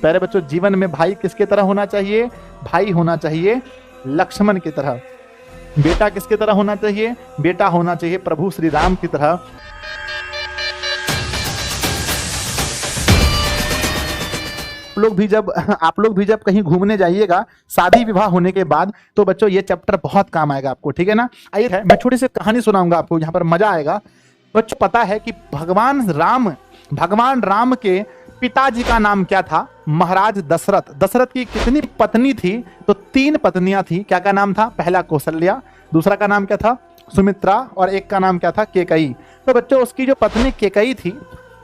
प्यारे बच्चों, जीवन में भाई किसके तरह होना चाहिए? भाई होना चाहिए लक्ष्मण की तरह। बेटा किसके तरह होना चाहिए? बेटा होना चाहिए प्रभु श्री राम की तरह। आप लोग भी जब कहीं घूमने जाइएगा शादी विवाह होने के बाद, तो बच्चों ये चैप्टर बहुत काम आएगा आपको, ठीक है ना। आइए मैं छोटी सी कहानी सुनाऊंगा आपको, यहाँ पर मजा आएगा। बच्चों पता है कि भगवान राम के पिताजी का नाम क्या था? महाराज दशरथ। दशरथ की कितनी पत्नी थी? तो 3 पत्नियां थी। क्या नाम था? पहला कौशल्या, दूसरा का नाम क्या था? सुमित्रा, और एक का नाम क्या था? केकई। तो बच्चों उसकी जो पत्नी केकई थी,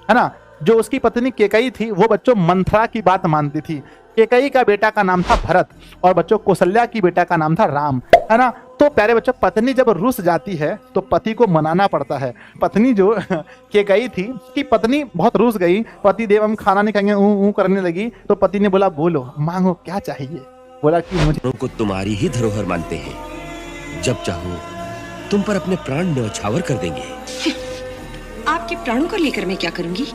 है ना, जो उसकी पत्नी केकई थी वो बच्चों मंथरा की बात मानती थी। केकई का बेटा का नाम था भरत, और बच्चों कौशल्या की बेटा का नाम था राम, है ना। तो प्यारे बच्चों, पत्नी जब रुस जाती है तो पति को मनाना पड़ता है। पत्नी जो केकई थी कि पत्नी बहुत रुस गई, पति देव हम खाना नहीं खाएंगे ऊ करने लगी, तो पति ने बोला बोलो मांगो क्या चाहिए? बोला कि मुझे को तुम्हारी ही धरोहर मानते हैं, जब चाहो तुम पर अपने प्राण न्यौछावर कर देंगे। आपके प्राणों को लेकर मैं क्या करूंगी?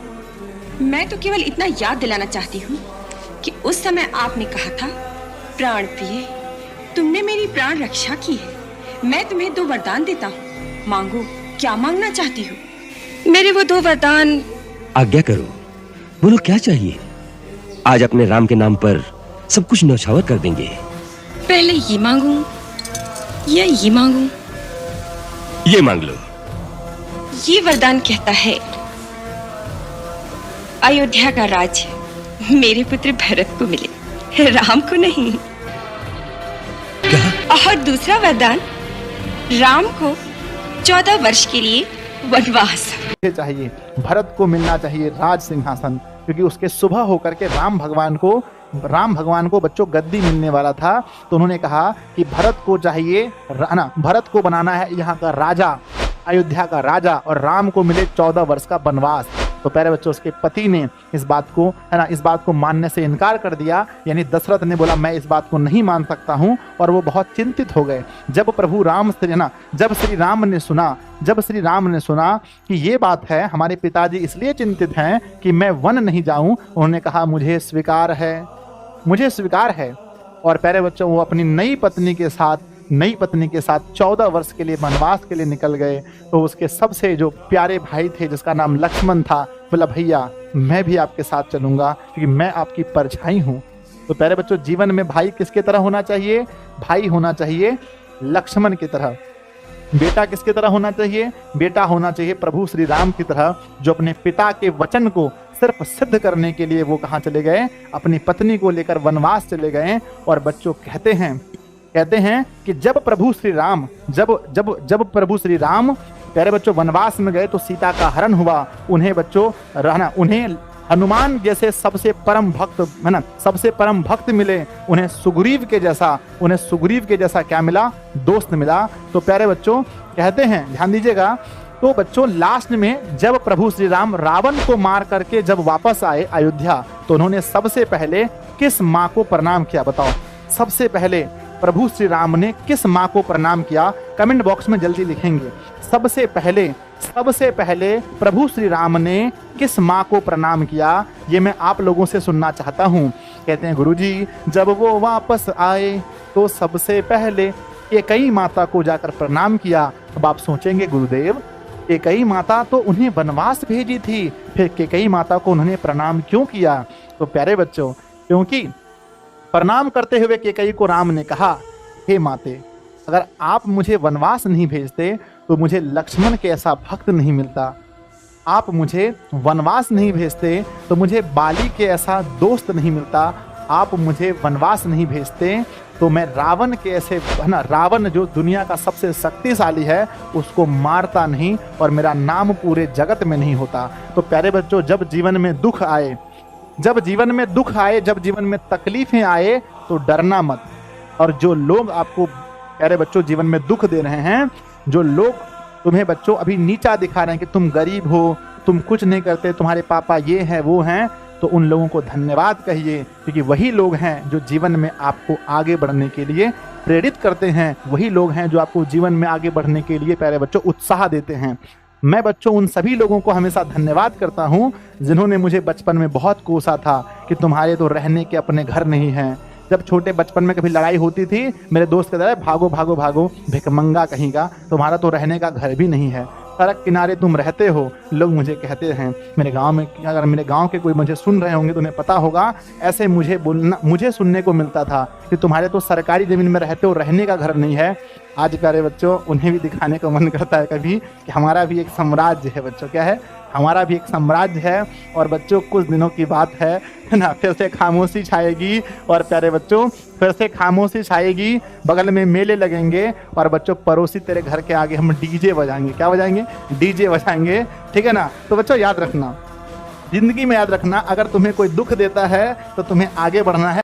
मैं तो केवल इतना याद दिलाना चाहती हूँ कि उस समय आपने कहा था, प्राण प्रिय तुमने मेरी प्राण रक्षा की है, मैं तुम्हें 2 वरदान देता हूँ, मांगो क्या मांगना चाहती हो? मेरे वो 2 वरदान। आज्ञा करो, बोलो क्या चाहिए? आज अपने राम के नाम पर सब कुछ न्यौछावर कर देंगे। पहले ये मांगू या ये मांगू? ये मांग लो। ये वरदान कहता है, अयोध्या का राज्य मेरे पुत्र भरत को मिले, राम को नहीं। क्या? और दूसरा वरदान, राम को 14 वर्ष के लिए वनवास चाहिए। भरत को मिलना चाहिए राज सिंहासन, क्योंकि उसके सुबह होकर के राम भगवान को बच्चों गद्दी मिलने वाला था। तो उन्होंने कहा कि भरत को चाहिए ना, भरत को बनाना है यहाँ का राजा, अयोध्या का राजा, और राम को मिले 14 वर्ष का वनवास। तो प्यारे बच्चों, उसके पति ने इस बात को मानने से इनकार कर दिया। यानी दशरथ ने बोला मैं इस बात को नहीं मान सकता हूँ, और वो बहुत चिंतित हो गए। जब श्री राम ने सुना कि ये बात है, हमारे पिताजी इसलिए चिंतित हैं कि मैं वन नहीं जाऊं, उन्होंने कहा मुझे स्वीकार है। और प्यारे बच्चों, वो अपनी नई पत्नी के साथ 14 वर्ष के लिए वनवास के लिए निकल गए। तो उसके सबसे जो प्यारे भाई थे, जिसका नाम लक्ष्मण था, बोला भैया मैं भी आपके साथ चलूंगा, क्योंकि मैं आपकी परछाई हूँ। तो प्यारे बच्चों, जीवन में भाई किसके तरह होना चाहिए? भाई होना चाहिए लक्ष्मण की तरह। बेटा किसके तरह होना चाहिए? बेटा होना चाहिए प्रभु श्री राम की तरह, जो अपने पिता के वचन को सिर्फ सिद्ध करने के लिए वो कहाँ चले गए? अपनी पत्नी को लेकर वनवास चले गए। और बच्चों कहते हैं कि जब प्रभु श्री राम प्यारे बच्चों वनवास में गए तो सीता का हरण हुआ। उन्हें हनुमान जैसे सबसे परम भक्त, है ना, सबसे परम भक्त मिले। उन्हें सुग्रीव के जैसा क्या मिला? दोस्त मिला। तो प्यारे बच्चों कहते हैं, ध्यान दीजिएगा, तो बच्चों लास्ट में जब प्रभु श्री राम रावण को मार करके जब वापस आए अयोध्या, तो उन्होंने सबसे पहले किस माँ को प्रणाम किया? बताओ, सबसे पहले प्रभु श्री राम ने किस माँ को प्रणाम किया? कमेंट बॉक्स में जल्दी लिखेंगे। सबसे पहले प्रभु श्री राम ने किस माँ को प्रणाम किया? ये मैं आप लोगों से सुनना चाहता हूँ। कहते हैं गुरुजी, जब वो वापस आए तो सबसे पहले केकई माता को जाकर प्रणाम किया। अब आप सोचेंगे गुरुदेव, केकई माता तो उन्हें वनवास भेजी थी, फिर केकई माता को उन्होंने प्रणाम क्यों किया? तो प्यारे बच्चों, क्योंकि प्रणाम करते हुए केकई को राम ने कहा, हे माते, अगर आप मुझे वनवास नहीं भेजते तो मुझे लक्ष्मण के ऐसा भक्त नहीं मिलता। आप मुझे वनवास नहीं भेजते तो मुझे बाली के ऐसा दोस्त नहीं मिलता। आप मुझे वनवास नहीं भेजते तो मैं रावण के ऐसे, है ना, रावण जो दुनिया का सबसे शक्तिशाली है उसको मारता नहीं, और मेरा नाम पूरे जगत में नहीं होता। तो प्यारे बच्चों, जब जीवन में दुख आए, जब जीवन में तकलीफें आए, तो डरना मत। और जो लोग आपको प्यारे बच्चों जीवन में दुख दे रहे हैं, जो लोग तुम्हें बच्चों अभी नीचा दिखा रहे हैं कि तुम गरीब हो, तुम कुछ नहीं करते, तुम्हारे पापा ये हैं वो हैं, तो उन लोगों को धन्यवाद कहिए, क्योंकि वही लोग हैं जो जीवन में आपको आगे बढ़ने के लिए प्रेरित करते हैं। वही लोग हैं जो आपको जीवन में आगे बढ़ने के लिए प्यारे बच्चों उत्साह देते हैं। मैं बच्चों उन सभी लोगों को हमेशा धन्यवाद करता हूँ जिन्होंने मुझे बचपन में बहुत कोसा था कि तुम्हारे तो रहने के अपने घर नहीं हैं। जब छोटे बचपन में कभी लड़ाई होती थी, मेरे दोस्त कहता है भागो भागो भागो भिखमंगा कहीं का, तुम्हारा तो रहने का घर भी नहीं है, सड़क किनारे तुम रहते हो। लोग मुझे कहते हैं मेरे गांव में, अगर मेरे गांव के कोई मुझे सुन रहे होंगे तो उन्हें पता होगा, ऐसे मुझे सुनने को मिलता था कि तुम्हारे तो सरकारी ज़मीन में रहते हो, रहने का घर नहीं है। आज प्यारे बच्चों, उन्हें भी दिखाने का मन करता है कभी कि हमारा भी एक साम्राज्य है बच्चों। क्या है? हमारा भी एक साम्राज्य है। और बच्चों कुछ दिनों की बात है ना, फिर से खामोशी छाएगी। और प्यारे बच्चों फिर से खामोशी छाएगी, बगल में मेले लगेंगे और बच्चों पड़ोसी तेरे घर के आगे हम डीजे बजाएंगे। क्या बजाएंगे? डीजे बजाएंगे। ठीक है ना? तो बच्चों याद रखना, जिंदगी में याद रखना, अगर तुम्हें कोई दुख देता है तो तुम्हें आगे बढ़ना है।